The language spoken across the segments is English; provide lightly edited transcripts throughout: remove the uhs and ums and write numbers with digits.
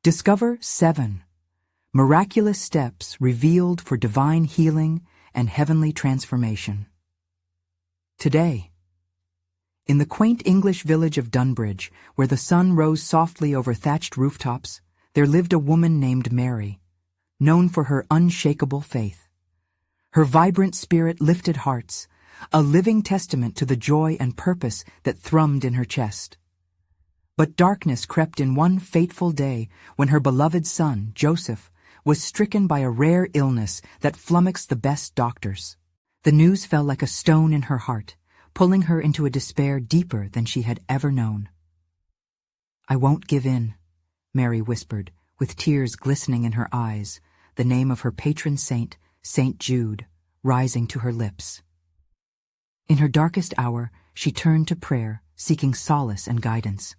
Discover 7 miraculous steps revealed for divine healing and heavenly transformation. Today, in the quaint English village of Dunbridge, where the sun rose softly over thatched rooftops, there lived a woman named Mary, known for her unshakable faith. Her vibrant spirit lifted hearts, a living testament to the joy and purpose that thrummed in her chest. But darkness crept in one fateful day when her beloved son, Joseph, was stricken by a rare illness that flummoxed the best doctors. The news fell like a stone in her heart, pulling her into a despair deeper than she had ever known. "I won't give in," Mary whispered, with tears glistening in her eyes, the name of her patron saint, Saint Jude, rising to her lips. In her darkest hour, she turned to prayer, seeking solace and guidance.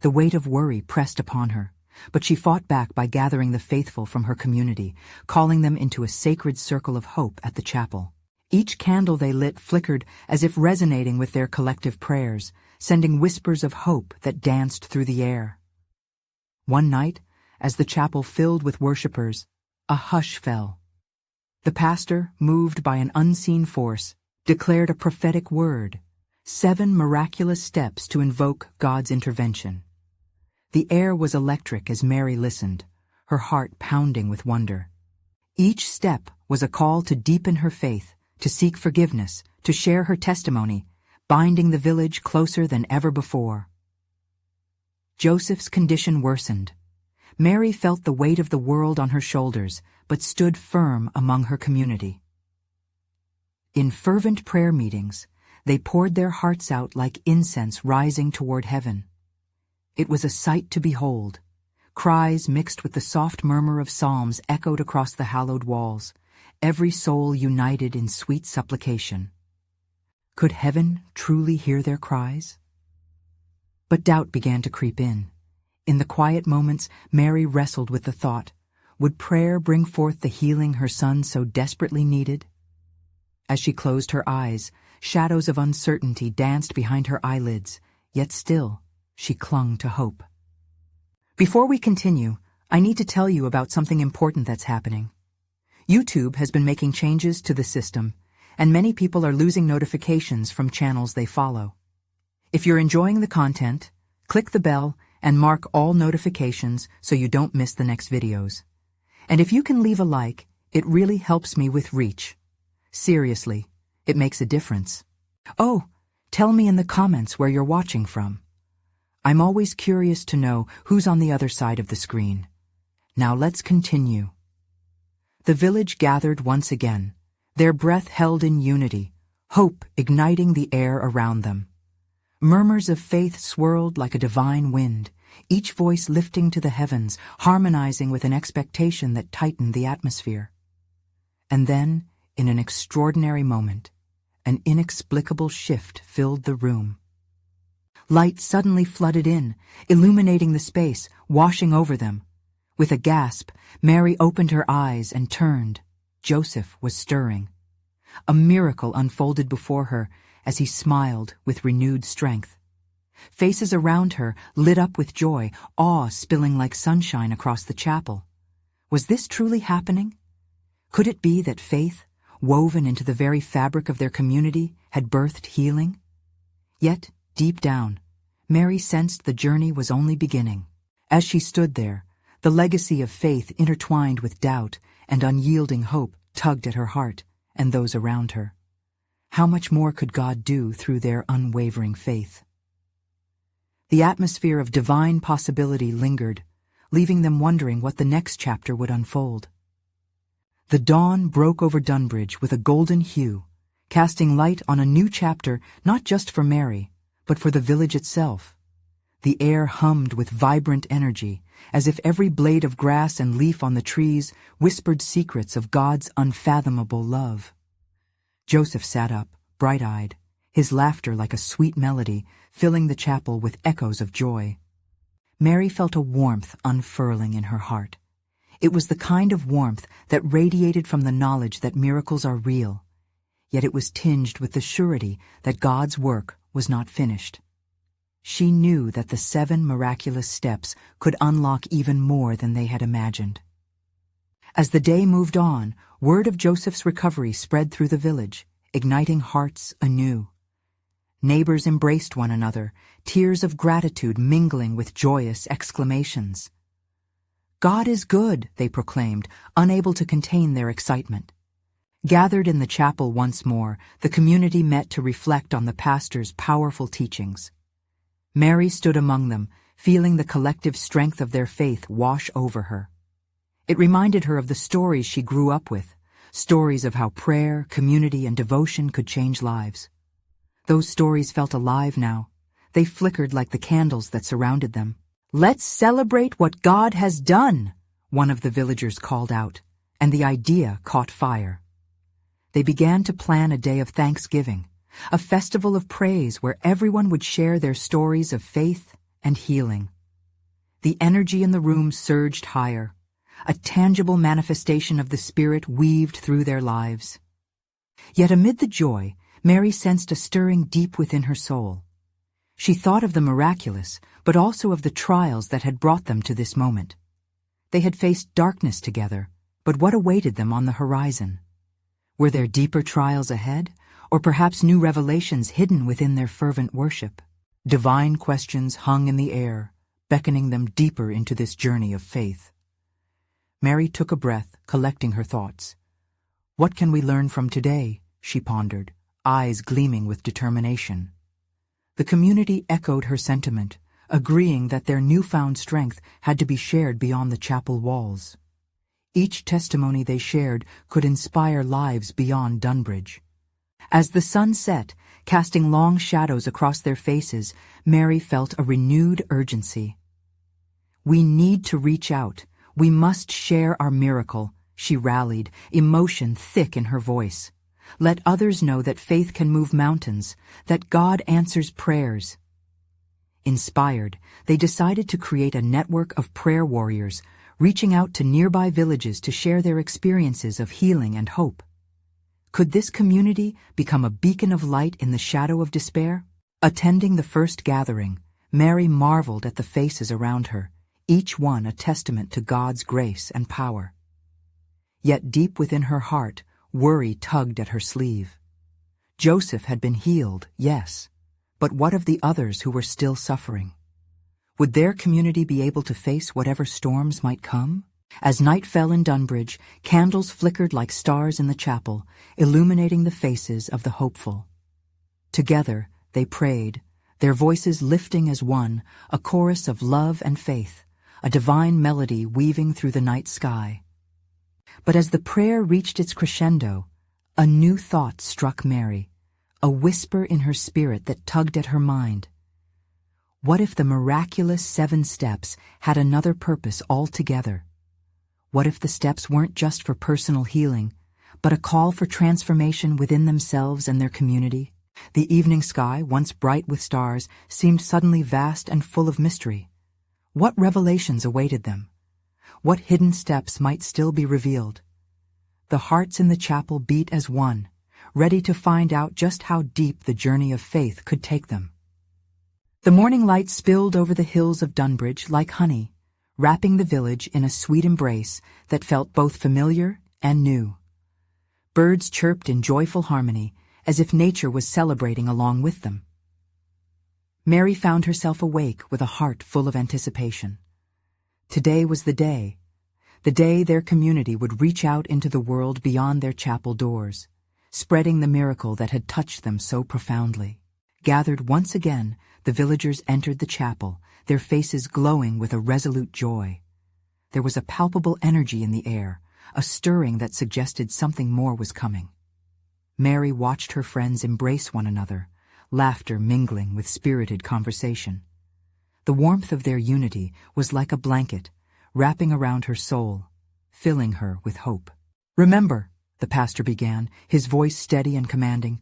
The weight of worry pressed upon her, but she fought back by gathering the faithful from her community, calling them into a sacred circle of hope at the chapel. Each candle they lit flickered as if resonating with their collective prayers, sending whispers of hope that danced through the air. One night, as the chapel filled with worshippers, a hush fell. The pastor, moved by an unseen force, declared a prophetic word, 7 miraculous steps to invoke God's intervention. The air was electric as Mary listened, her heart pounding with wonder. Each step was a call to deepen her faith, to seek forgiveness, to share her testimony, binding the village closer than ever before. Joseph's condition worsened. Mary felt the weight of the world on her shoulders, but stood firm among her community. In fervent prayer meetings, they poured their hearts out like incense rising toward heaven. It was a sight to behold. Cries mixed with the soft murmur of psalms echoed across the hallowed walls, every soul united in sweet supplication. Could heaven truly hear their cries? But doubt began to creep in. In the quiet moments, Mary wrestled with the thought, would prayer bring forth the healing her son so desperately needed? As she closed her eyes, shadows of uncertainty danced behind her eyelids, yet still, she clung to hope. Before we continue, I need to tell you about something important that's happening. YouTube has been making changes to the system, and many people are losing notifications from channels they follow. If you're enjoying the content, click the bell and mark all notifications so you don't miss the next videos. And if you can leave a like, it really helps me with reach. Seriously, it makes a difference. Oh, tell me in the comments where you're watching from. I'm always curious to know who's on the other side of the screen. Now let's continue. The village gathered once again, their breath held in unity, hope igniting the air around them. Murmurs of faith swirled like a divine wind, each voice lifting to the heavens, harmonizing with an expectation that tightened the atmosphere. And then, in an extraordinary moment, an inexplicable shift filled the room. Light suddenly flooded in, illuminating the space, washing over them. With a gasp, Mary opened her eyes and turned. Joseph was stirring. A miracle unfolded before her as he smiled with renewed strength. Faces around her lit up with joy, awe spilling like sunshine across the chapel. Was this truly happening? Could it be that faith, woven into the very fabric of their community, had birthed healing? Yet, deep down, Mary sensed the journey was only beginning. As she stood there, the legacy of faith intertwined with doubt and unyielding hope tugged at her heart and those around her. How much more could God do through their unwavering faith? The atmosphere of divine possibility lingered, leaving them wondering what the next chapter would unfold. The dawn broke over Dunbridge with a golden hue, casting light on a new chapter not just for Mary, but for the village itself. The air hummed with vibrant energy, as if every blade of grass and leaf on the trees whispered secrets of God's unfathomable love. Joseph sat up, bright-eyed, his laughter like a sweet melody, filling the chapel with echoes of joy. Mary felt a warmth unfurling in her heart. It was the kind of warmth that radiated from the knowledge that miracles are real, yet it was tinged with the surety that God's work was not finished. she knew that the 7 miraculous steps could unlock even more than they had imagined. As the day moved on, word of Joseph's recovery spread through the village, igniting hearts anew. Neighbors embraced one another, tears of gratitude mingling with joyous exclamations. "God is good," they proclaimed, unable to contain their excitement. Gathered in the chapel once more, the community met to reflect on the pastor's powerful teachings. Mary stood among them, feeling the collective strength of their faith wash over her. It reminded her of the stories she grew up with, stories of how prayer, community, and devotion could change lives. Those stories felt alive now. They flickered like the candles that surrounded them. "Let's celebrate what God has done," one of the villagers called out, and the idea caught fire. They began to plan a day of thanksgiving, a festival of praise where everyone would share their stories of faith and healing. The energy in the room surged higher. A tangible manifestation of the Spirit weaved through their lives. Yet amid the joy, Mary sensed a stirring deep within her soul. She thought of the miraculous, but also of the trials that had brought them to this moment. They had faced darkness together, but what awaited them on the horizon? Were there deeper trials ahead, or perhaps new revelations hidden within their fervent worship? Divine questions hung in the air, beckoning them deeper into this journey of faith. Mary took a breath, collecting her thoughts. "What can we learn from today?" she pondered, eyes gleaming with determination. The community echoed her sentiment, agreeing that their newfound strength had to be shared beyond the chapel walls. Each testimony they shared could inspire lives beyond Dunbridge. As the sun set, casting long shadows across their faces, Mary felt a renewed urgency. "We need to reach out. We must share our miracle," she rallied, emotion thick in her voice. "Let others know that faith can move mountains, that God answers prayers." Inspired, they decided to create a network of prayer warriors, reaching out to nearby villages to share their experiences of healing and hope. Could this community become a beacon of light in the shadow of despair? Attending the first gathering, Mary marveled at the faces around her, each one a testament to God's grace and power. Yet deep within her heart, worry tugged at her sleeve. Joseph had been healed, yes, but what of the others who were still suffering? Would their community be able to face whatever storms might come? As night fell in Dunbridge, candles flickered like stars in the chapel, illuminating the faces of the hopeful. Together, they prayed, their voices lifting as one, a chorus of love and faith, a divine melody weaving through the night sky. But as the prayer reached its crescendo, a new thought struck Mary, a whisper in her spirit that tugged at her mind. What if the miraculous 7 steps had another purpose altogether? What if the steps weren't just for personal healing, but a call for transformation within themselves and their community? The evening sky, once bright with stars, seemed suddenly vast and full of mystery. What revelations awaited them? What hidden steps might still be revealed? The hearts in the chapel beat as one, ready to find out just how deep the journey of faith could take them. The morning light spilled over the hills of Dunbridge like honey, wrapping the village in a sweet embrace that felt both familiar and new. Birds chirped in joyful harmony, as if nature was celebrating along with them. Mary found herself awake with a heart full of anticipation. Today was the day their community would reach out into the world beyond their chapel doors, spreading the miracle that had touched them so profoundly. Gathered once again, the villagers entered the chapel, their faces glowing with a resolute joy. There was a palpable energy in the air, a stirring that suggested something more was coming. Mary watched her friends embrace one another, laughter mingling with spirited conversation. The warmth of their unity was like a blanket, wrapping around her soul, filling her with hope. "Remember," the pastor began, his voice steady and commanding,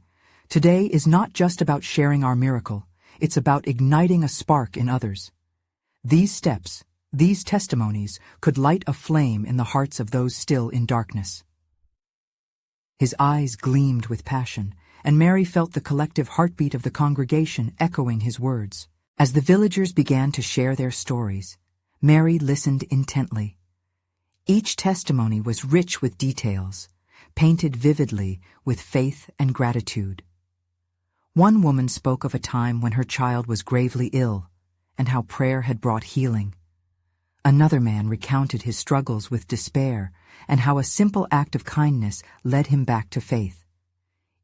"today is not just about sharing our miracle, it's about igniting a spark in others. These steps, these testimonies, could light a flame in the hearts of those still in darkness." His eyes gleamed with passion, and Mary felt the collective heartbeat of the congregation echoing his words. As the villagers began to share their stories, Mary listened intently. Each testimony was rich with details, painted vividly with faith and gratitude. One woman spoke of a time when her child was gravely ill and how prayer had brought healing. Another man recounted his struggles with despair and how a simple act of kindness led him back to faith.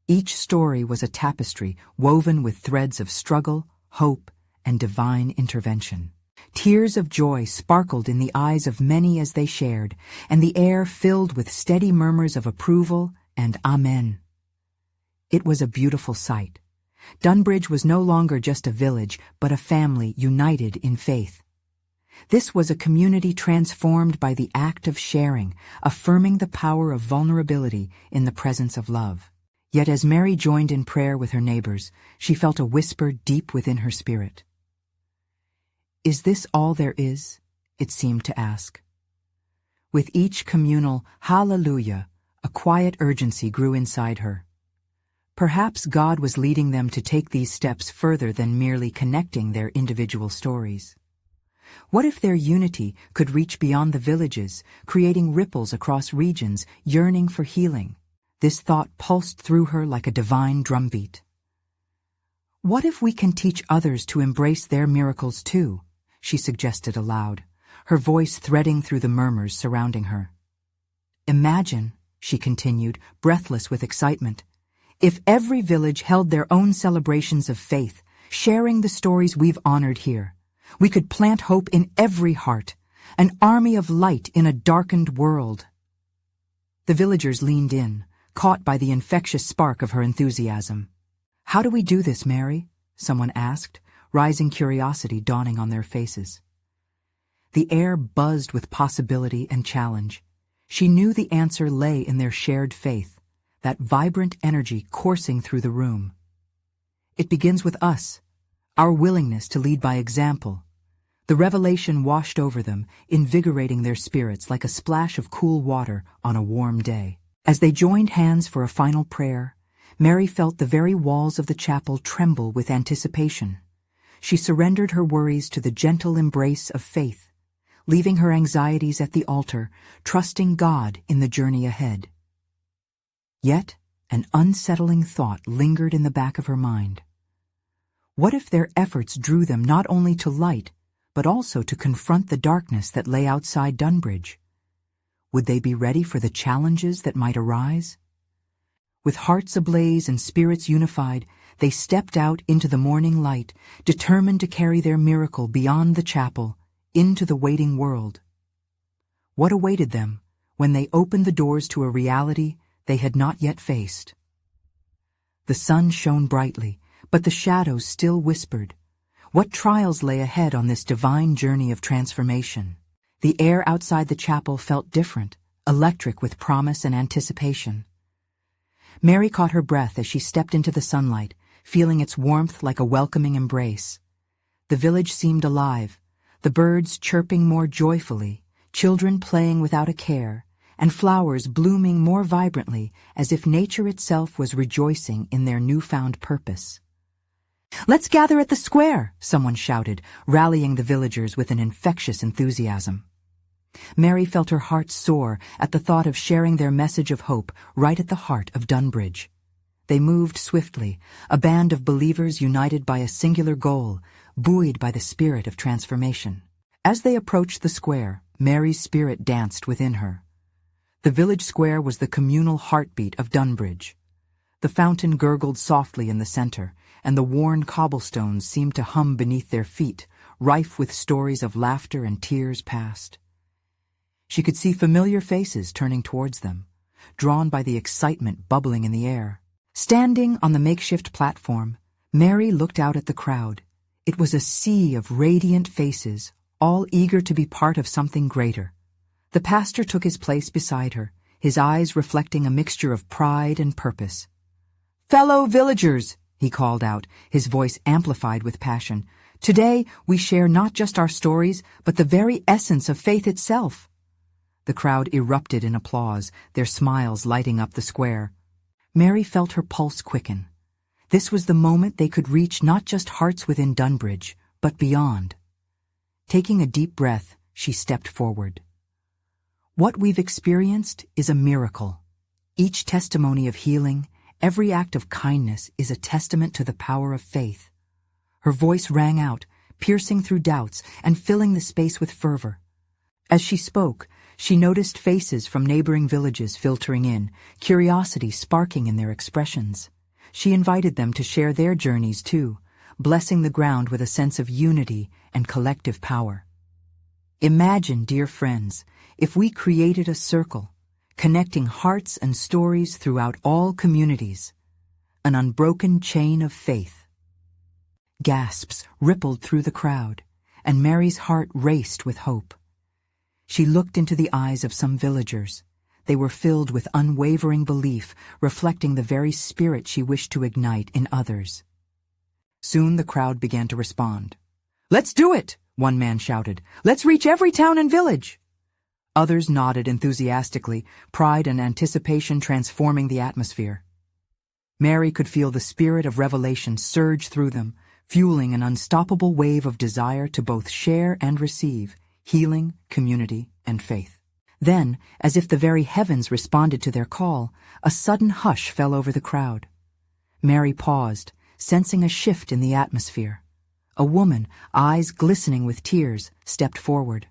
Each story was a tapestry woven with threads of struggle, hope, and divine intervention. Tears of joy sparkled in the eyes of many as they shared, and the air filled with steady murmurs of approval and Amen. It was a beautiful sight. Dunbridge was no longer just a village, but a family united in faith. This was a community transformed by the act of sharing, affirming the power of vulnerability in the presence of love. Yet as Mary joined in prayer with her neighbors, she felt a whisper deep within her spirit. "Is this all there is?" it seemed to ask. With each communal hallelujah, a quiet urgency grew inside her. Perhaps God was leading them to take these steps further than merely connecting their individual stories. What if their unity could reach beyond the villages, creating ripples across regions yearning for healing? This thought pulsed through her like a divine drumbeat. "What if we can teach others to embrace their miracles too?" she suggested aloud, her voice threading through the murmurs surrounding her. "Imagine," she continued, breathless with excitement, "if every village held their own celebrations of faith, sharing the stories we've honored here. We could plant hope in every heart, an army of light in a darkened world." The villagers leaned in, caught by the infectious spark of her enthusiasm. "How do we do this, Mary?" someone asked, rising curiosity dawning on their faces. The air buzzed with possibility and challenge. She knew the answer lay in their shared faith, that vibrant energy coursing through the room. "It begins with us, our willingness to lead by example." The revelation washed over them, invigorating their spirits like a splash of cool water on a warm day. As they joined hands for a final prayer, Mary felt the very walls of the chapel tremble with anticipation. She surrendered her worries to the gentle embrace of faith, leaving her anxieties at the altar, trusting God in the journey ahead. Yet, an unsettling thought lingered in the back of her mind. What if their efforts drew them not only to light, but also to confront the darkness that lay outside Dunbridge? Would they be ready for the challenges that might arise? With hearts ablaze and spirits unified, they stepped out into the morning light, determined to carry their miracle beyond the chapel, into the waiting world. What awaited them when they opened the doors to a reality they had not yet faced? The sun shone brightly, but the shadows still whispered. What trials lay ahead on this divine journey of transformation? The air outside the chapel felt different, electric with promise and anticipation. Mary caught her breath as she stepped into the sunlight, feeling its warmth like a welcoming embrace. The village seemed alive, the birds chirping more joyfully, children playing without a care, and flowers blooming more vibrantly as if nature itself was rejoicing in their newfound purpose. "Let's gather at the square," someone shouted, rallying the villagers with an infectious enthusiasm. Mary felt her heart soar at the thought of sharing their message of hope right at the heart of Dunbridge. They moved swiftly, a band of believers united by a singular goal, buoyed by the spirit of transformation. As they approached the square, Mary's spirit danced within her. The village square was the communal heartbeat of Dunbridge. The fountain gurgled softly in the center, and the worn cobblestones seemed to hum beneath their feet, rife with stories of laughter and tears past. She could see familiar faces turning towards them, drawn by the excitement bubbling in the air. Standing on the makeshift platform, Mary looked out at the crowd. It was a sea of radiant faces, all eager to be part of something greater. The pastor took his place beside her, his eyes reflecting a mixture of pride and purpose. "Fellow villagers," he called out, his voice amplified with passion, "today we share not just our stories, but the very essence of faith itself." The crowd erupted in applause, their smiles lighting up the square. Mary felt her pulse quicken. This was the moment they could reach not just hearts within Dunbridge, but beyond. Taking a deep breath, she stepped forward. What we've experienced is a miracle. Each testimony of healing, every act of kindness is a testament to the power of faith. Her voice rang out, piercing through doubts and filling the space with fervor. As she spoke, she noticed faces from neighboring villages filtering in, curiosity sparking in their expressions. She invited them to share their journeys too, blessing the ground with a sense of unity and collective power. Imagine, dear friends, if we created a circle, connecting hearts and stories throughout all communities, an unbroken chain of faith. Gasps rippled through the crowd, and Mary's heart raced with hope. She looked into the eyes of some villagers. They were filled with unwavering belief, reflecting the very spirit she wished to ignite in others. Soon the crowd began to respond. "Let's do it!" one man shouted. "Let's reach every town and village!" Others nodded enthusiastically, pride and anticipation transforming the atmosphere. Mary could feel the spirit of revelation surge through them, fueling an unstoppable wave of desire to both share and receive healing, community, and faith. Then, as if the very heavens responded to their call, a sudden hush fell over the crowd. Mary paused, sensing a shift in the atmosphere. A woman, eyes glistening with tears, stepped forward.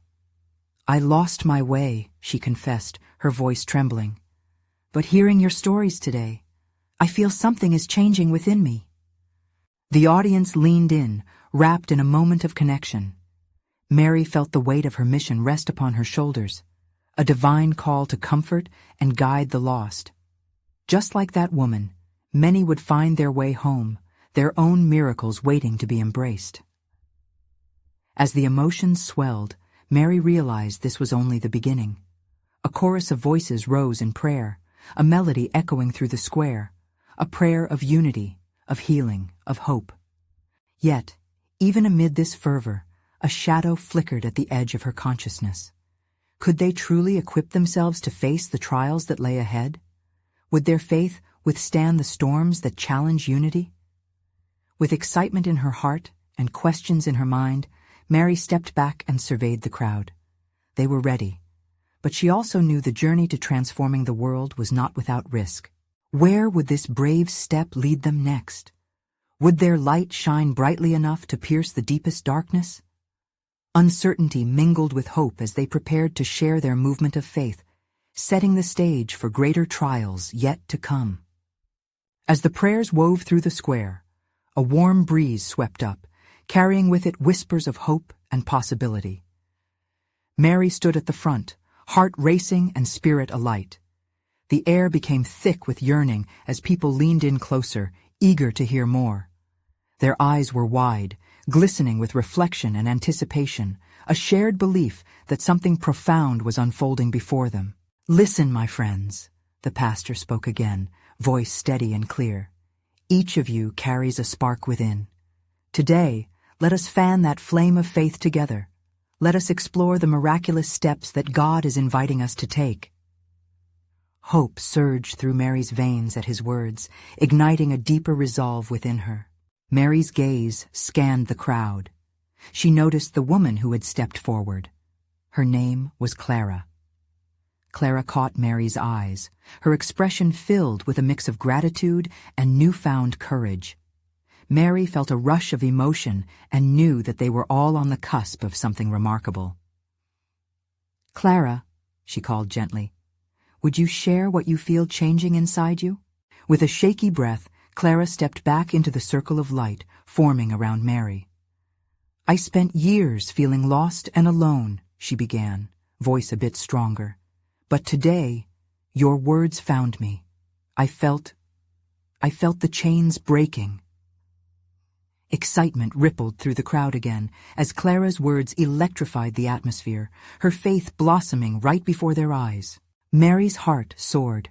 "I lost my way," she confessed, her voice trembling. "But hearing your stories today, I feel something is changing within me." The audience leaned in, wrapped in a moment of connection. Mary felt the weight of her mission rest upon her shoulders, a divine call to comfort and guide the lost. Just like that woman, many would find their way home, their own miracles waiting to be embraced. As the emotions swelled, Mary realized this was only the beginning. A chorus of voices rose in prayer, a melody echoing through the square, a prayer of unity, of healing, of hope. Yet, even amid this fervor, a shadow flickered at the edge of her consciousness. Could they truly equip themselves to face the trials that lay ahead? Would their faith withstand the storms that challenge unity? With excitement in her heart and questions in her mind, Mary stepped back and surveyed the crowd. They were ready, but she also knew the journey to transforming the world was not without risk. Where would this brave step lead them next? Would their light shine brightly enough to pierce the deepest darkness? Uncertainty mingled with hope as they prepared to share their movement of faith, setting the stage for greater trials yet to come. As the prayers wove through the square, a warm breeze swept up, carrying with it whispers of hope and possibility. Mary stood at the front, heart racing and spirit alight. The air became thick with yearning as people leaned in closer, eager to hear more. Their eyes were wide, glistening with reflection and anticipation, a shared belief that something profound was unfolding before them. "Listen, my friends," the pastor spoke again, voice steady and clear. "Each of you carries a spark within. Today, let us fan that flame of faith together. Let us explore the miraculous steps that God is inviting us to take." Hope surged through Mary's veins at his words, igniting a deeper resolve within her. Mary's gaze scanned the crowd. She noticed the woman who had stepped forward. Her name was Clara. Clara caught Mary's eyes, her expression filled with a mix of gratitude and newfound courage. Mary felt a rush of emotion and knew that they were all on the cusp of something remarkable. "Clara," she called gently, "would you share what you feel changing inside you?" With a shaky breath, Clara stepped back into the circle of light forming around Mary. "I spent years feeling lost and alone," she began, voice a bit stronger. "But today, your words found me. I felt the chains breaking." Excitement rippled through the crowd again as Clara's words electrified the atmosphere, her faith blossoming right before their eyes. Mary's heart soared.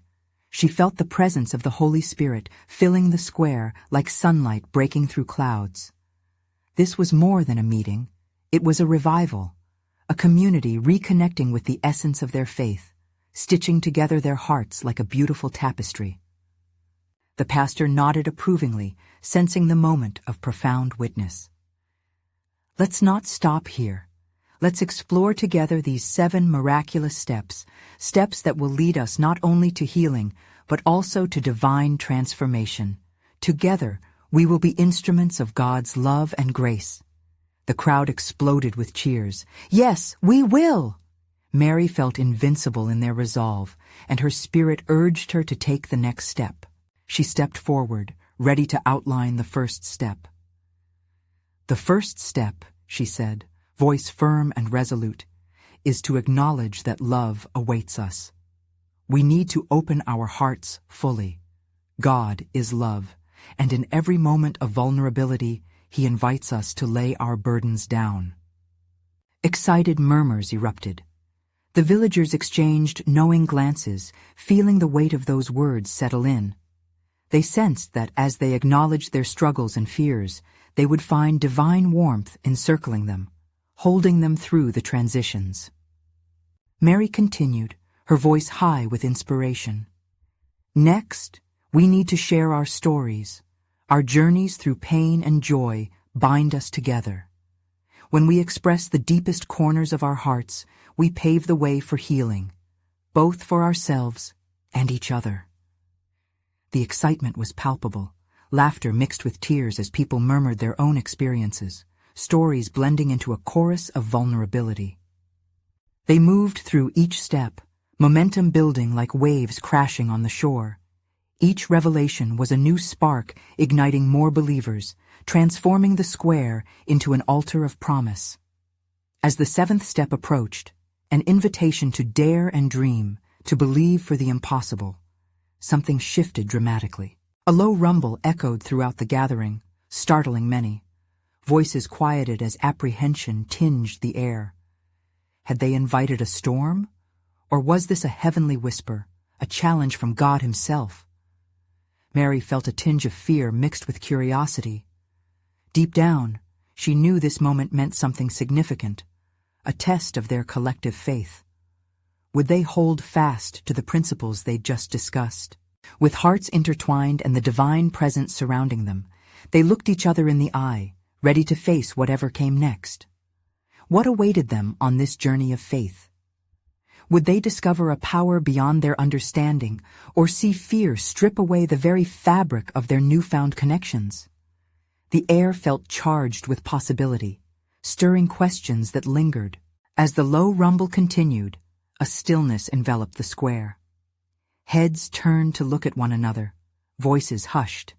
She felt the presence of the Holy Spirit filling the square like sunlight breaking through clouds. This was more than a meeting. It was a revival, a community reconnecting with the essence of their faith, stitching together their hearts like a beautiful tapestry. The pastor nodded approvingly, sensing the moment of profound witness. Let's not stop here. Let's explore together these 7 miraculous steps, steps that will lead us not only to healing, but also to divine transformation. Together, we will be instruments of God's love and grace. The crowd exploded with cheers. Yes, we will! Mary felt invincible in their resolve, and her spirit urged her to take the next step. She stepped forward, ready to outline the first step. The first step, she said, voice firm and resolute, is to acknowledge that love awaits us. We need to open our hearts fully. God is love, and in every moment of vulnerability, He invites us to lay our burdens down. Excited murmurs erupted. The villagers exchanged knowing glances, feeling the weight of those words settle in. They sensed that as they acknowledged their struggles and fears, they would find divine warmth encircling them, holding them through the transitions. Mary continued, her voice high with inspiration. Next, we need to share our stories. Our journeys through pain and joy bind us together. When we express the deepest corners of our hearts, we pave the way for healing, both for ourselves and each other. The excitement was palpable, laughter mixed with tears as people murmured their own experiences, stories blending into a chorus of vulnerability. They moved through each step, momentum building like waves crashing on the shore. Each revelation was a new spark igniting more believers, transforming the square into an altar of promise. As the 7th step approached, an invitation to dare and dream, to believe for the impossible, something shifted dramatically. A low rumble echoed throughout the gathering, startling many. Voices quieted as apprehension tinged the air. Had they invited a storm? Or was this a heavenly whisper, a challenge from God Himself? Mary felt a tinge of fear mixed with curiosity. Deep down, she knew this moment meant something significant, a test of their collective faith. Would they hold fast to the principles they'd just discussed? With hearts intertwined and the divine presence surrounding them, they looked each other in the eye, ready to face whatever came next. What awaited them on this journey of faith? Would they discover a power beyond their understanding, or see fear strip away the very fabric of their newfound connections? The air felt charged with possibility, stirring questions that lingered. As the low rumble continued, a stillness enveloped the square. Heads turned to look at one another, voices hushed.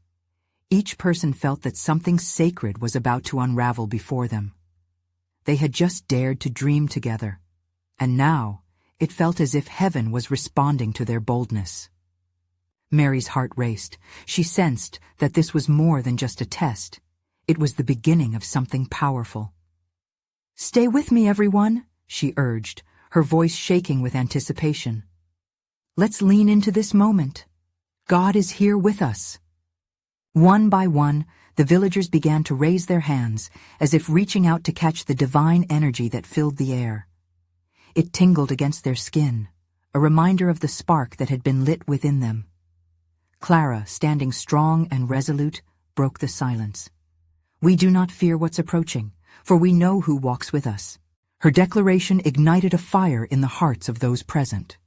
Each person felt that something sacred was about to unravel before them. They had just dared to dream together, and now it felt as if heaven was responding to their boldness. Mary's heart raced. She sensed that this was more than just a test. It was the beginning of something powerful. "Stay with me, everyone," she urged, her voice shaking with anticipation. "Let's lean into this moment. God is here with us." One by one, the villagers began to raise their hands, as if reaching out to catch the divine energy that filled the air. It tingled against their skin, a reminder of the spark that had been lit within them. Clara, standing strong and resolute, broke the silence. "We do not fear what's approaching, for we know who walks with us." Her declaration ignited a fire in the hearts of those present.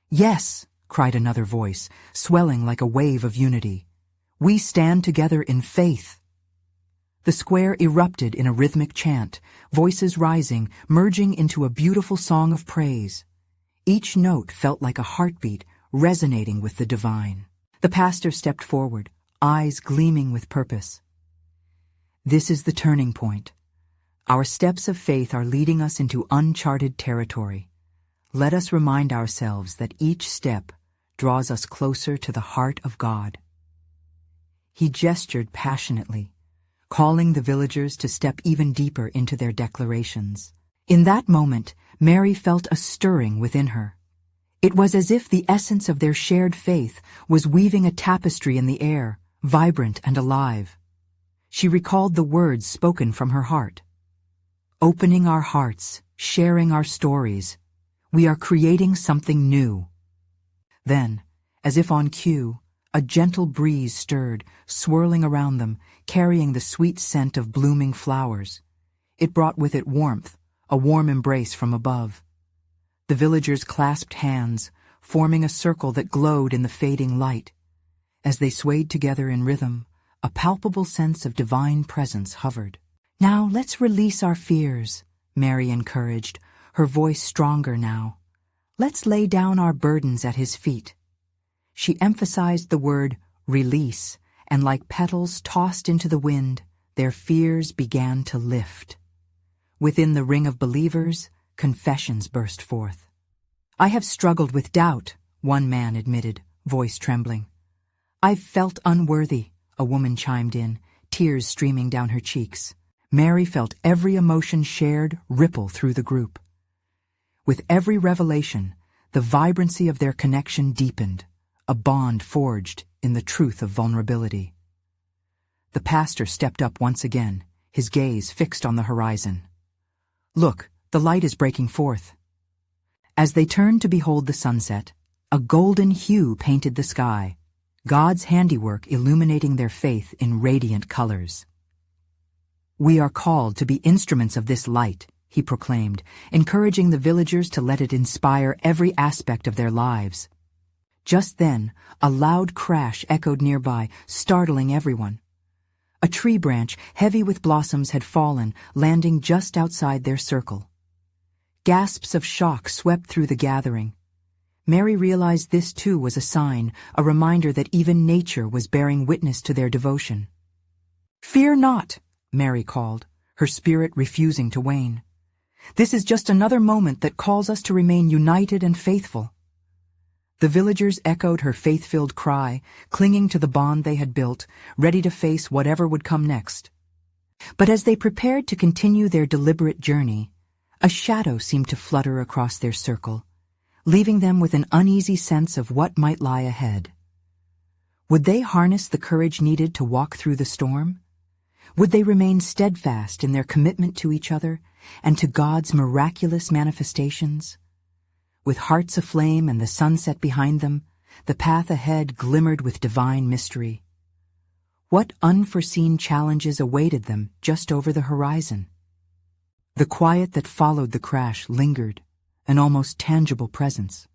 "Yes," cried another voice, swelling like a wave of unity. "We stand together in faith." The square erupted in a rhythmic chant, voices rising, merging into a beautiful song of praise. Each note felt like a heartbeat, resonating with the divine. The pastor stepped forward, eyes gleaming with purpose. "This is the turning point. Our steps of faith are leading us into uncharted territory. Let us remind ourselves that each step draws us closer to the heart of God." He gestured passionately, calling the villagers to step even deeper into their declarations. In that moment, Mary felt a stirring within her. It was as if the essence of their shared faith was weaving a tapestry in the air, vibrant and alive. She recalled the words spoken from her heart. "Opening our hearts, sharing our stories, we are creating something new." Then, as if on cue, a gentle breeze stirred, swirling around them, carrying the sweet scent of blooming flowers. It brought with it warmth, a warm embrace from above. The villagers clasped hands, forming a circle that glowed in the fading light. As they swayed together in rhythm, a palpable sense of divine presence hovered. "Now let's release our fears," Mary encouraged, her voice stronger now. "Let's lay down our burdens at his feet." She emphasized the word release, and like petals tossed into the wind, their fears began to lift. Within the ring of believers, confessions burst forth. "I have struggled with doubt," one man admitted, voice trembling. "I've felt unworthy," a woman chimed in, tears streaming down her cheeks. Mary felt every emotion shared ripple through the group. With every revelation, the vibrancy of their connection deepened, a bond forged in the truth of vulnerability. The pastor stepped up once again, his gaze fixed on the horizon. "Look, the light is breaking forth." As they turned to behold the sunset, a golden hue painted the sky, God's handiwork illuminating their faith in radiant colors. "We are called to be instruments of this light," he proclaimed, encouraging the villagers to let it inspire every aspect of their lives. Just then, a loud crash echoed nearby, startling everyone. A tree branch, heavy with blossoms, had fallen, landing just outside their circle. Gasps of shock swept through the gathering. Mary realized this too was a sign, a reminder that even nature was bearing witness to their devotion. "Fear not," Mary called, her spirit refusing to wane. "This is just another moment that calls us to remain united and faithful." The villagers echoed her faith-filled cry, clinging to the bond they had built, ready to face whatever would come next. But as they prepared to continue their deliberate journey, a shadow seemed to flutter across their circle, leaving them with an uneasy sense of what might lie ahead. Would they harness the courage needed to walk through the storm? Would they remain steadfast in their commitment to each other and to God's miraculous manifestations? With hearts aflame and the sunset behind them, the path ahead glimmered with divine mystery. What unforeseen challenges awaited them just over the horizon? The quiet that followed the crash lingered, an almost tangible presence.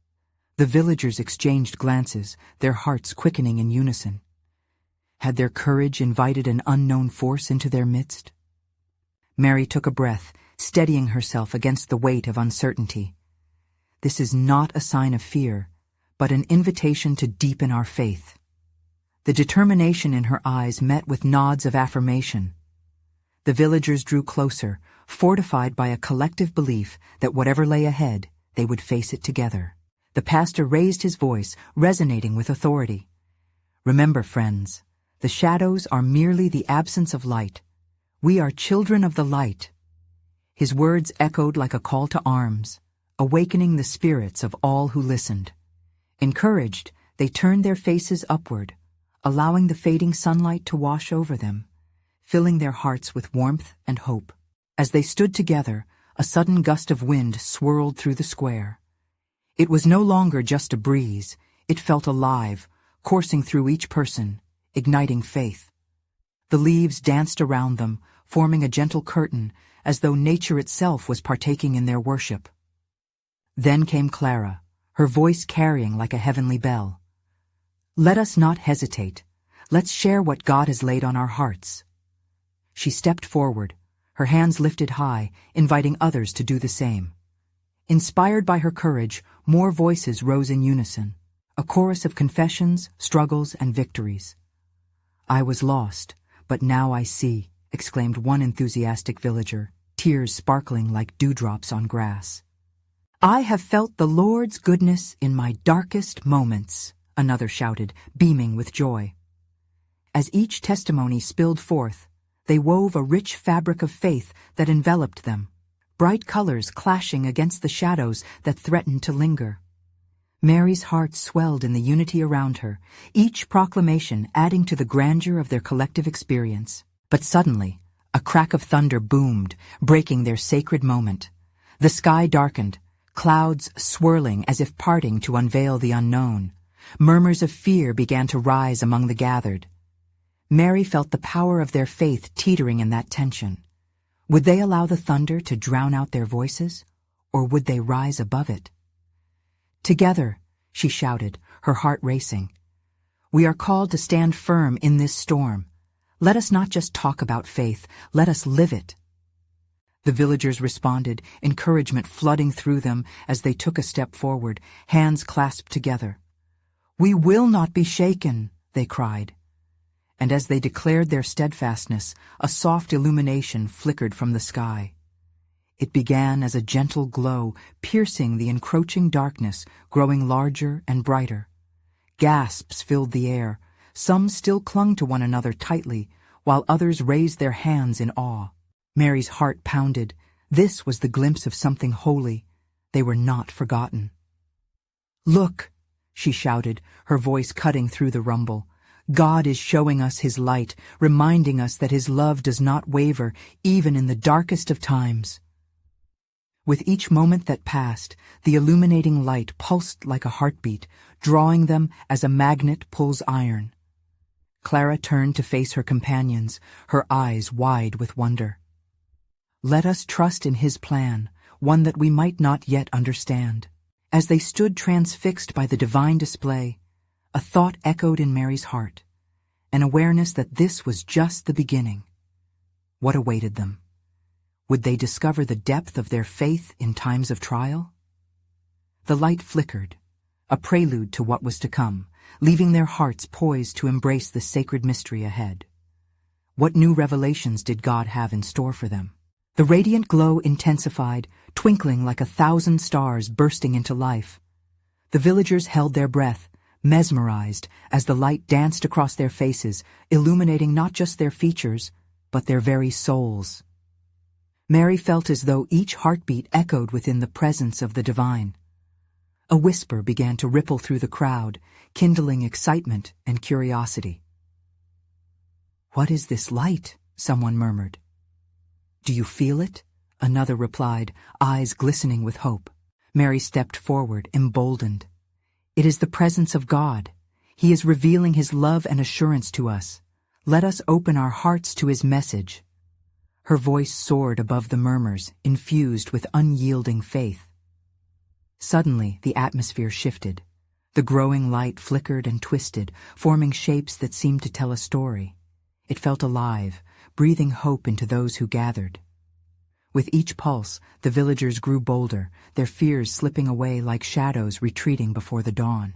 The villagers exchanged glances, their hearts quickening in unison. Had their courage invited an unknown force into their midst? Mary took a breath, steadying herself against the weight of uncertainty. This is not a sign of fear, but an invitation to deepen our faith. The determination in her eyes met with nods of affirmation. The villagers drew closer, fortified by a collective belief that whatever lay ahead, they would face it together. The pastor raised his voice, resonating with authority. "Remember, friends, the shadows are merely the absence of light. We are children of the light." His words echoed like a call to arms, awakening the spirits of all who listened. Encouraged, they turned their faces upward, allowing the fading sunlight to wash over them, filling their hearts with warmth and hope. As they stood together, a sudden gust of wind swirled through the square. It was no longer just a breeze, it felt alive, coursing through each person, igniting faith. The leaves danced around them, forming a gentle curtain, as though nature itself was partaking in their worship. Then came Clara, her voice carrying like a heavenly bell. "Let us not hesitate. Let's share what God has laid on our hearts." She stepped forward, her hands lifted high, inviting others to do the same. Inspired by her courage, more voices rose in unison, a chorus of confessions, struggles, and victories. "I was lost, but now I see," exclaimed one enthusiastic villager, tears sparkling like dewdrops on grass. "I have felt the Lord's goodness in my darkest moments," another shouted, beaming with joy. As each testimony spilled forth, they wove a rich fabric of faith that enveloped them, bright colors clashing against the shadows that threatened to linger. Mary's heart swelled in the unity around her, each proclamation adding to the grandeur of their collective experience. But suddenly, a crack of thunder boomed, breaking their sacred moment. The sky darkened, clouds swirling as if parting to unveil the unknown. Murmurs of fear began to rise among the gathered. Mary felt the power of their faith teetering in that tension. Would they allow the thunder to drown out their voices, or would they rise above it? "Together," she shouted, her heart racing. "We are called to stand firm in this storm. Let us not just talk about faith, let us live it." The villagers responded, encouragement flooding through them as they took a step forward, hands clasped together. "We will not be shaken," they cried. And as they declared their steadfastness, a soft illumination flickered from the sky. It began as a gentle glow, piercing the encroaching darkness, growing larger and brighter. Gasps filled the air. Some still clung to one another tightly, while others raised their hands in awe. Mary's heart pounded. This was the glimpse of something holy. They were not forgotten. "Look," she shouted, her voice cutting through the rumble. "God is showing us His light, reminding us that His love does not waver, even in the darkest of times." With each moment that passed, the illuminating light pulsed like a heartbeat, drawing them as a magnet pulls iron. Clara turned to face her companions, her eyes wide with wonder. "Let us trust in His plan, one that we might not yet understand." As they stood transfixed by the divine display, a thought echoed in Mary's heart, an awareness that this was just the beginning. What awaited them? Would they discover the depth of their faith in times of trial? The light flickered, a prelude to what was to come, leaving their hearts poised to embrace the sacred mystery ahead. What new revelations did God have in store for them? The radiant glow intensified, twinkling like 1,000 stars bursting into life. The villagers held their breath, mesmerized as the light danced across their faces, illuminating not just their features, but their very souls. Mary felt as though each heartbeat echoed within the presence of the divine. A whisper began to ripple through the crowd, kindling excitement and curiosity. "What is this light?" someone murmured. "Do you feel it?" another replied, eyes glistening with hope. Mary stepped forward, emboldened. "It is the presence of God. He is revealing His love and assurance to us. Let us open our hearts to His message." Her voice soared above the murmurs, infused with unyielding faith. Suddenly, the atmosphere shifted. The growing light flickered and twisted, forming shapes that seemed to tell a story. It felt alive, breathing hope into those who gathered. With each pulse, the villagers grew bolder, their fears slipping away like shadows retreating before the dawn.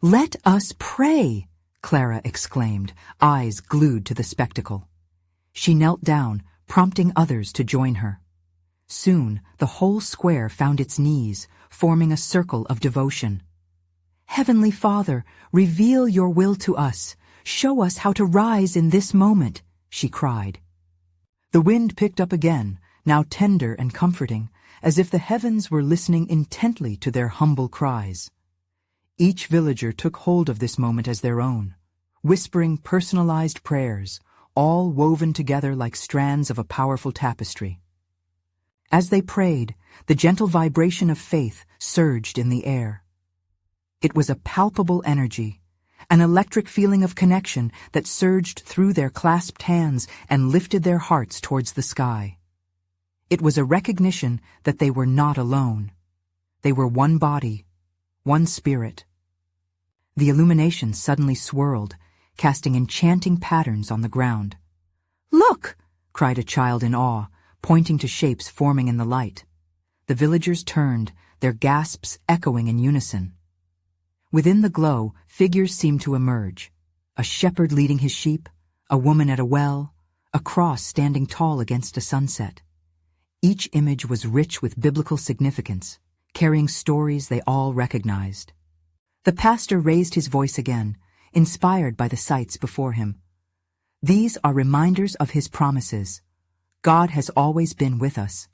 "Let us pray!" Clara exclaimed, eyes glued to the spectacle. She knelt down, prompting others to join her. Soon, the whole square found its knees, forming a circle of devotion. "Heavenly Father, reveal your will to us. Show us how to rise in this moment," she cried. The wind picked up again, now tender and comforting, as if the heavens were listening intently to their humble cries. Each villager took hold of this moment as their own, whispering personalized prayers, all woven together like strands of a powerful tapestry. As they prayed, the gentle vibration of faith surged in the air. It was a palpable energy, an electric feeling of connection that surged through their clasped hands and lifted their hearts towards the sky. It was a recognition that they were not alone. They were one body, one spirit. The illumination suddenly swirled, casting enchanting patterns on the ground. "Look!" cried a child in awe, pointing to shapes forming in the light. The villagers turned, their gasps echoing in unison. Within the glow, figures seemed to emerge. A shepherd leading his sheep, a woman at a well, a cross standing tall against a sunset. Each image was rich with biblical significance, carrying stories they all recognized. The pastor raised his voice again, inspired by the sights before him. "These are reminders of His promises. God has always been with us."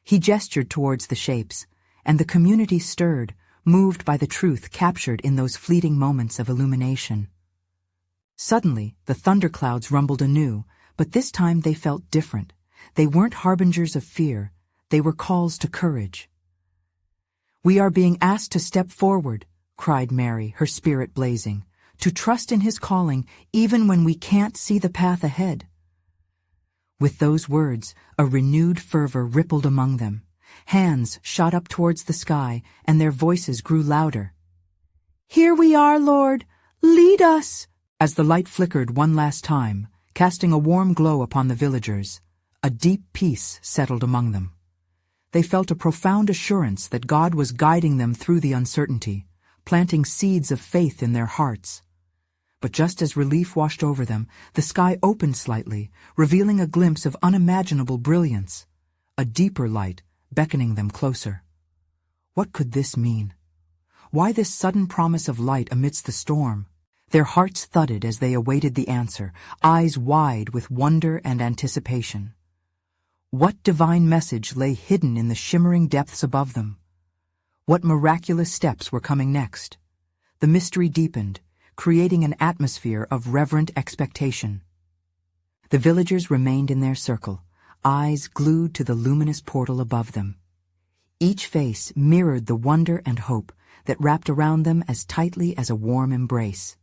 He gestured towards the shapes, and the community stirred, moved by the truth captured in those fleeting moments of illumination. Suddenly, the thunderclouds rumbled anew, but this time they felt different. They weren't harbingers of fear, they were calls to courage. "We are being asked to step forward," cried Mary, her spirit blazing, "to trust in His calling even when we can't see the path ahead. With those words, a renewed fervor rippled among them. Hands shot up towards the sky, and their voices grew louder. "Here we are, Lord! Lead us!" As the light flickered one last time, casting a warm glow upon the villagers, a deep peace settled among them. They felt a profound assurance that God was guiding them through the uncertainty, planting seeds of faith in their hearts. But just as relief washed over them, the sky opened slightly, revealing a glimpse of unimaginable brilliance, a deeper light beckoning them closer. What could this mean? Why this sudden promise of light amidst the storm? Their hearts thudded as they awaited the answer, eyes wide with wonder and anticipation. What divine message lay hidden in the shimmering depths above them? What miraculous steps were coming next? The mystery deepened, creating an atmosphere of reverent expectation. The villagers remained in their circle, eyes glued to the luminous portal above them. Each face mirrored the wonder and hope that wrapped around them as tightly as a warm embrace.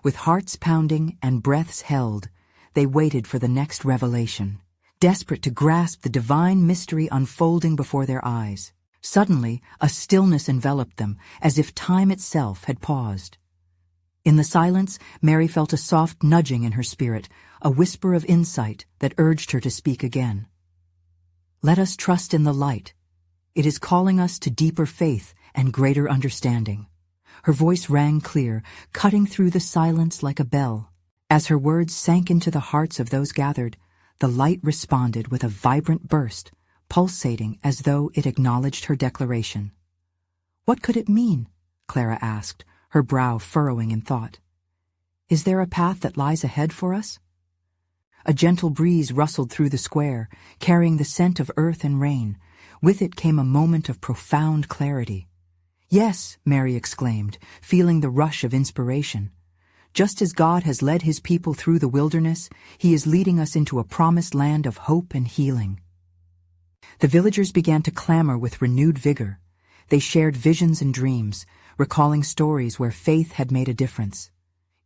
With hearts pounding and breaths held, they waited for the next revelation, desperate to grasp the divine mystery unfolding before their eyes. Suddenly, a stillness enveloped them, as if time itself had paused. In the silence, Mary felt a soft nudging in her spirit, a whisper of insight that urged her to speak again. Let us trust in the light. It is calling us to deeper faith and greater understanding. Her voice rang clear, cutting through the silence like a bell. As her words sank into the hearts of those gathered, the light responded with a vibrant burst, pulsating as though it acknowledged her declaration. "What could it mean?" Clara asked, her brow furrowing in thought. "Is there a path that lies ahead for us?" A gentle breeze rustled through the square, carrying the scent of earth and rain. With it came a moment of profound clarity. "Yes," Mary exclaimed, feeling the rush of inspiration. "Just as God has led his people through the wilderness, he is leading us into a promised land of hope and healing." The villagers began to clamor with renewed vigor. They shared visions and dreams, recalling stories where faith had made a difference.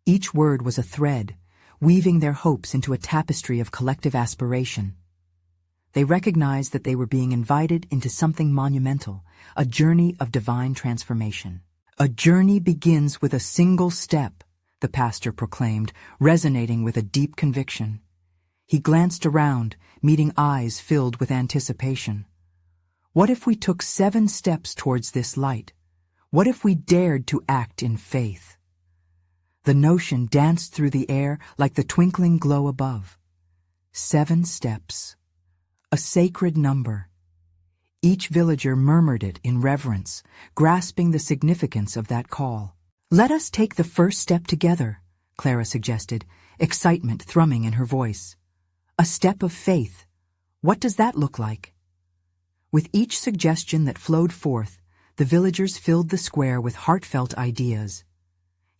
Each word was a thread, weaving their hopes into a tapestry of collective aspiration. They recognized that they were being invited into something monumental, a journey of divine transformation. "A journey begins with a single step," the pastor proclaimed, resonating with a deep conviction. He glanced around, meeting eyes filled with anticipation. What if we took 7 steps towards this light? What if we dared to act in faith? The notion danced through the air like the twinkling glow above. 7 steps. A sacred number. Each villager murmured it in reverence, grasping the significance of that call. "Let us take the first step together," Clara suggested, excitement thrumming in her voice. "A step of faith. What does that look like?" With each suggestion that flowed forth, the villagers filled the square with heartfelt ideas.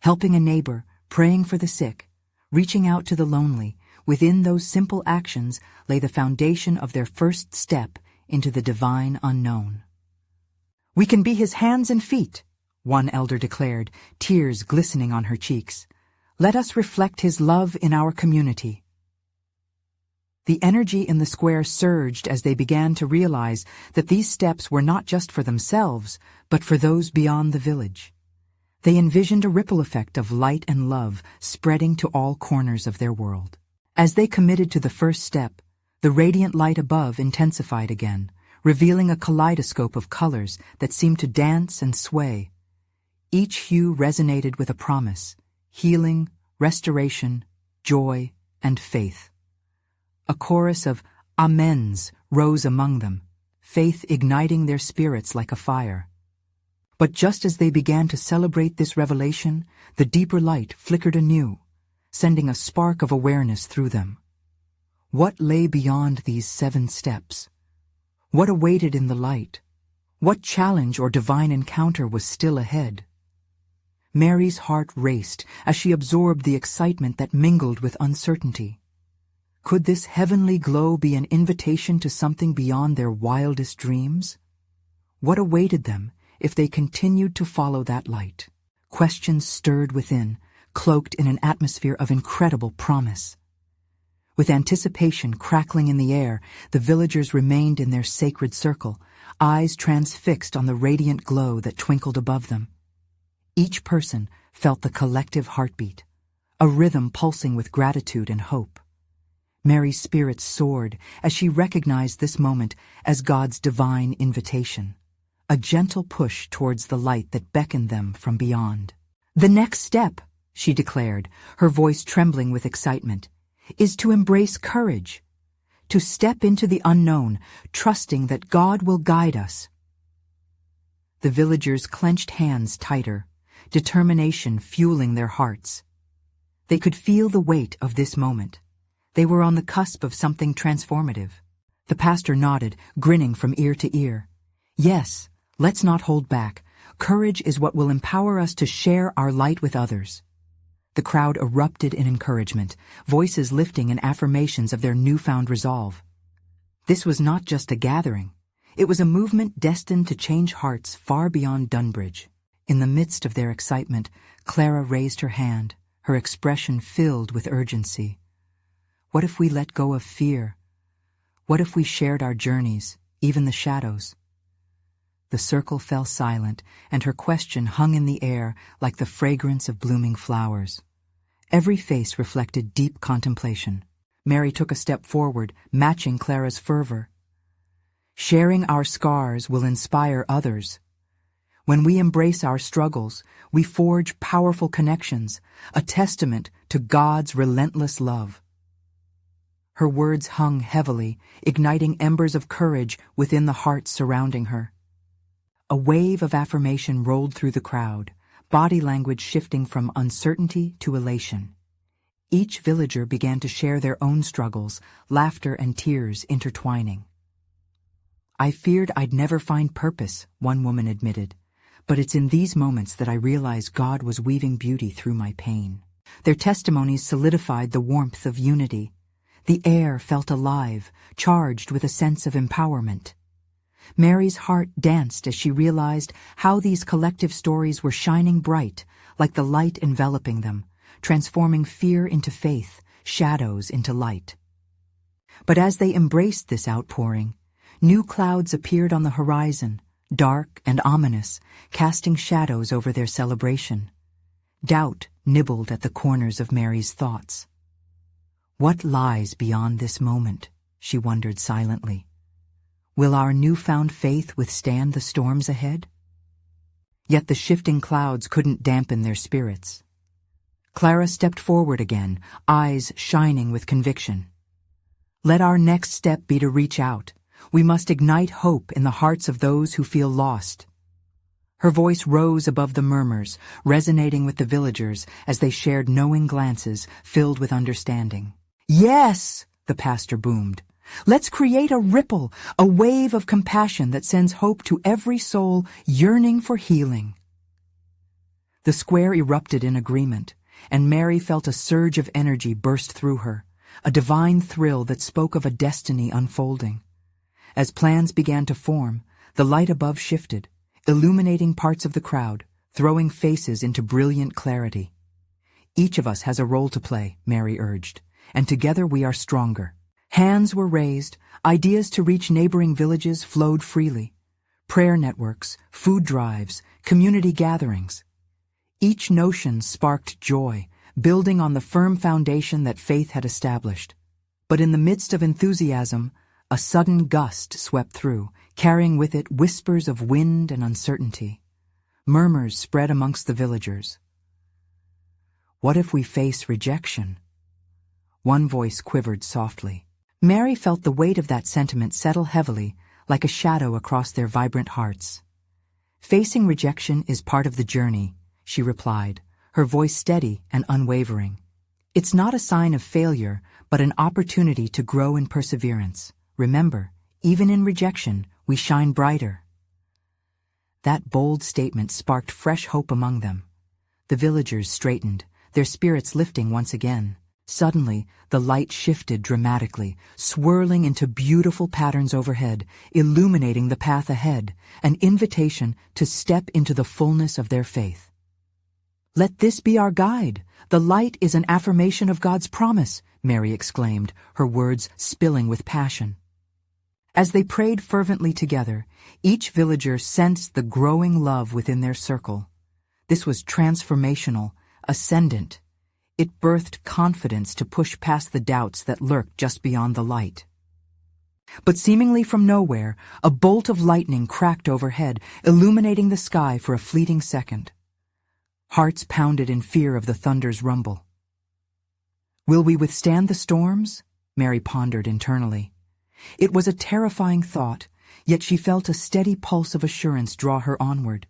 Helping a neighbor, praying for the sick, reaching out to the lonely, within those simple actions lay the foundation of their first step into the divine unknown. "We can be his hands and feet," one elder declared, tears glistening on her cheeks. "Let us reflect his love in our community." The energy in the square surged as they began to realize that these steps were not just for themselves, but for those beyond the village. They envisioned a ripple effect of light and love spreading to all corners of their world. As they committed to the first step, the radiant light above intensified again, revealing a kaleidoscope of colors that seemed to dance and sway. Each hue resonated with a promise: healing, restoration, joy, and faith. A chorus of amens rose among them, faith igniting their spirits like a fire. But just as they began to celebrate this revelation, the deeper light flickered anew, sending a spark of awareness through them. What lay beyond these 7 steps? What awaited in the light? What challenge or divine encounter was still ahead? Mary's heart raced as she absorbed the excitement that mingled with uncertainty. Could this heavenly glow be an invitation to something beyond their wildest dreams? What awaited them if they continued to follow that light? Questions stirred within, cloaked in an atmosphere of incredible promise. With anticipation crackling in the air, the villagers remained in their sacred circle, eyes transfixed on the radiant glow that twinkled above them. Each person felt the collective heartbeat, a rhythm pulsing with gratitude and hope. Mary's spirit soared as she recognized this moment as God's divine invitation, a gentle push towards the light that beckoned them from beyond. "The next step," she declared, her voice trembling with excitement, "is to embrace courage, to step into the unknown, trusting that God will guide us." The villagers clenched hands tighter, determination fueling their hearts. They could feel the weight of this moment. They were on the cusp of something transformative. The pastor nodded, grinning from ear to ear. "Yes, let's not hold back. Courage is what will empower us to share our light with others." The crowd erupted in encouragement, voices lifting in affirmations of their newfound resolve. This was not just a gathering. It was a movement destined to change hearts far beyond Dunbridge. In the midst of their excitement, Clara raised her hand, her expression filled with urgency. What if we let go of fear? What if we shared our journeys, even the shadows? The circle fell silent, and her question hung in the air like the fragrance of blooming flowers. Every face reflected deep contemplation. Mary took a step forward, matching Clara's fervor. "Sharing our scars will inspire others. When we embrace our struggles, we forge powerful connections, a testament to God's relentless love." Her words hung heavily, igniting embers of courage within the hearts surrounding her. A wave of affirmation rolled through the crowd, body language shifting from uncertainty to elation. Each villager began to share their own struggles, laughter and tears intertwining. "I feared I'd never find purpose," one woman admitted, "but it's in these moments that I realized God was weaving beauty through my pain." Their testimonies solidified the warmth of unity. The air felt alive, charged with a sense of empowerment. Mary's heart danced as she realized how these collective stories were shining bright, like the light enveloping them, transforming fear into faith, shadows into light. But as they embraced this outpouring, new clouds appeared on the horizon, dark and ominous, casting shadows over their celebration. Doubt nibbled at the corners of Mary's thoughts. What lies beyond this moment? She wondered silently. Will our newfound faith withstand the storms ahead? Yet the shifting clouds couldn't dampen their spirits. Clara stepped forward again, eyes shining with conviction. Let our next step be to reach out. We must ignite hope in the hearts of those who feel lost. Her voice rose above the murmurs, resonating with the villagers as they shared knowing glances filled with understanding. "Yes!" the pastor boomed. "Let's create a ripple, a wave of compassion that sends hope to every soul yearning for healing." The square erupted in agreement, and Mary felt a surge of energy burst through her, a divine thrill that spoke of a destiny unfolding. As plans began to form, the light above shifted, illuminating parts of the crowd, throwing faces into brilliant clarity. "Each of us has a role to play," Mary urged, "and together we are stronger." Hands were raised, ideas to reach neighboring villages flowed freely. Prayer networks, food drives, community gatherings. Each notion sparked joy, building on the firm foundation that faith had established. But in the midst of enthusiasm, a sudden gust swept through, carrying with it whispers of wind and uncertainty. Murmurs spread amongst the villagers. "What if we face rejection?" One voice quivered softly. Mary felt the weight of that sentiment settle heavily, like a shadow across their vibrant hearts. "Facing rejection is part of the journey," she replied, her voice steady and unwavering. "It's not a sign of failure, but an opportunity to grow in perseverance. Remember, even in rejection, we shine brighter." That bold statement sparked fresh hope among them. The villagers straightened, their spirits lifting once again. Suddenly, the light shifted dramatically, swirling into beautiful patterns overhead, illuminating the path ahead, an invitation to step into the fullness of their faith. "Let this be our guide. The light is an affirmation of God's promise," Mary exclaimed, her words spilling with passion. As they prayed fervently together, each villager sensed the growing love within their circle. This was transformational, ascendant. It birthed confidence to push past the doubts that lurked just beyond the light. But seemingly from nowhere, a bolt of lightning cracked overhead, illuminating the sky for a fleeting second. Hearts pounded in fear of the thunder's rumble. "Will we withstand the storms?" Mary pondered internally. It was a terrifying thought, yet she felt a steady pulse of assurance draw her onward.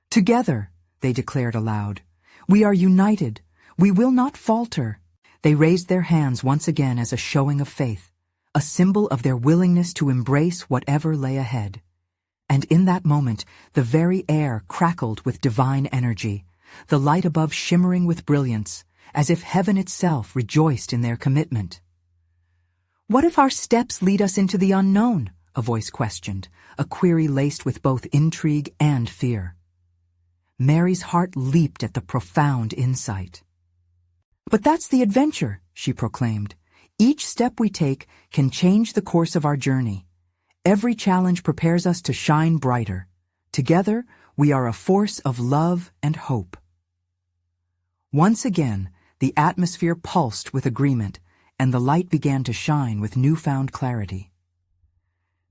"Together," they declared aloud. "We are united. We will not falter." They raised their hands once again as a showing of faith, a symbol of their willingness to embrace whatever lay ahead. And in that moment, the very air crackled with divine energy, the light above shimmering with brilliance, as if heaven itself rejoiced in their commitment. "What if our steps lead us into the unknown?" a voice questioned, a query laced with both intrigue and fear. Mary's heart leaped at the profound insight. "But that's the adventure," she proclaimed. "Each step we take can change the course of our journey. Every challenge prepares us to shine brighter. Together, we are a force of love and hope." Once again, the atmosphere pulsed with agreement, and the light began to shine with newfound clarity.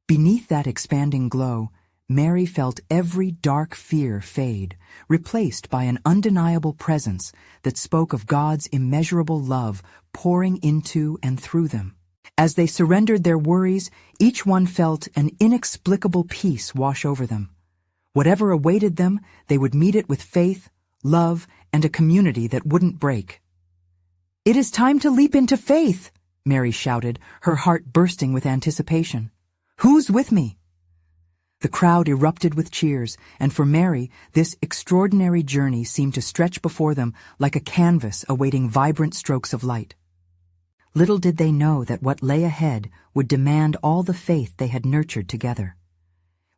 Beneath that expanding glow, Mary felt every dark fear fade, replaced by an undeniable presence that spoke of God's immeasurable love pouring into and through them. As they surrendered their worries, each one felt an inexplicable peace wash over them. Whatever awaited them, they would meet it with faith, love, and a community that wouldn't break. "It is time to leap into faith," Mary shouted, her heart bursting with anticipation. "Who's with me?" The crowd erupted with cheers, and for Mary, this extraordinary journey seemed to stretch before them like a canvas awaiting vibrant strokes of light. Little did they know that what lay ahead would demand all the faith they had nurtured together.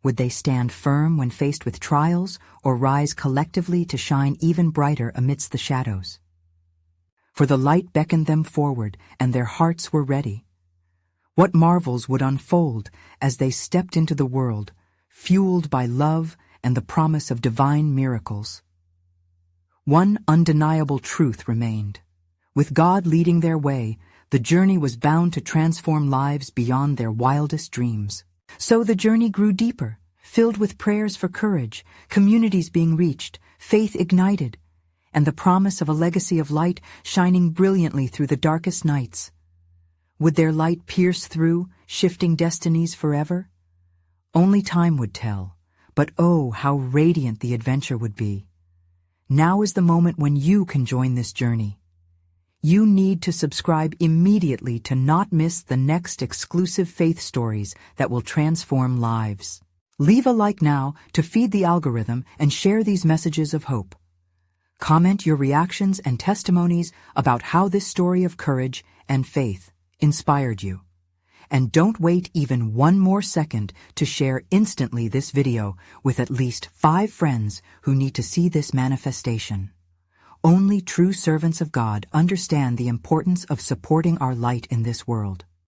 Would they stand firm when faced with trials, or rise collectively to shine even brighter amidst the shadows? For the light beckoned them forward, and their hearts were ready. What marvels would unfold as they stepped into the world, fueled by love and the promise of divine miracles? One undeniable truth remained. With God leading their way, the journey was bound to transform lives beyond their wildest dreams. So the journey grew deeper, filled with prayers for courage, communities being reached, faith ignited, and the promise of a legacy of light shining brilliantly through the darkest nights. Would their light pierce through, shifting destinies forever? Only time would tell, but oh, how radiant the adventure would be. Now is the moment when you can join this journey. You need to subscribe immediately to not miss the next exclusive faith stories that will transform lives. Leave a like now to feed the algorithm and share these messages of hope. Comment your reactions and testimonies about how this story of courage and faith inspired you. And don't wait even one more second to share instantly this video with at least 5 friends who need to see this manifestation. Only true servants of God understand the importance of supporting our light in this world.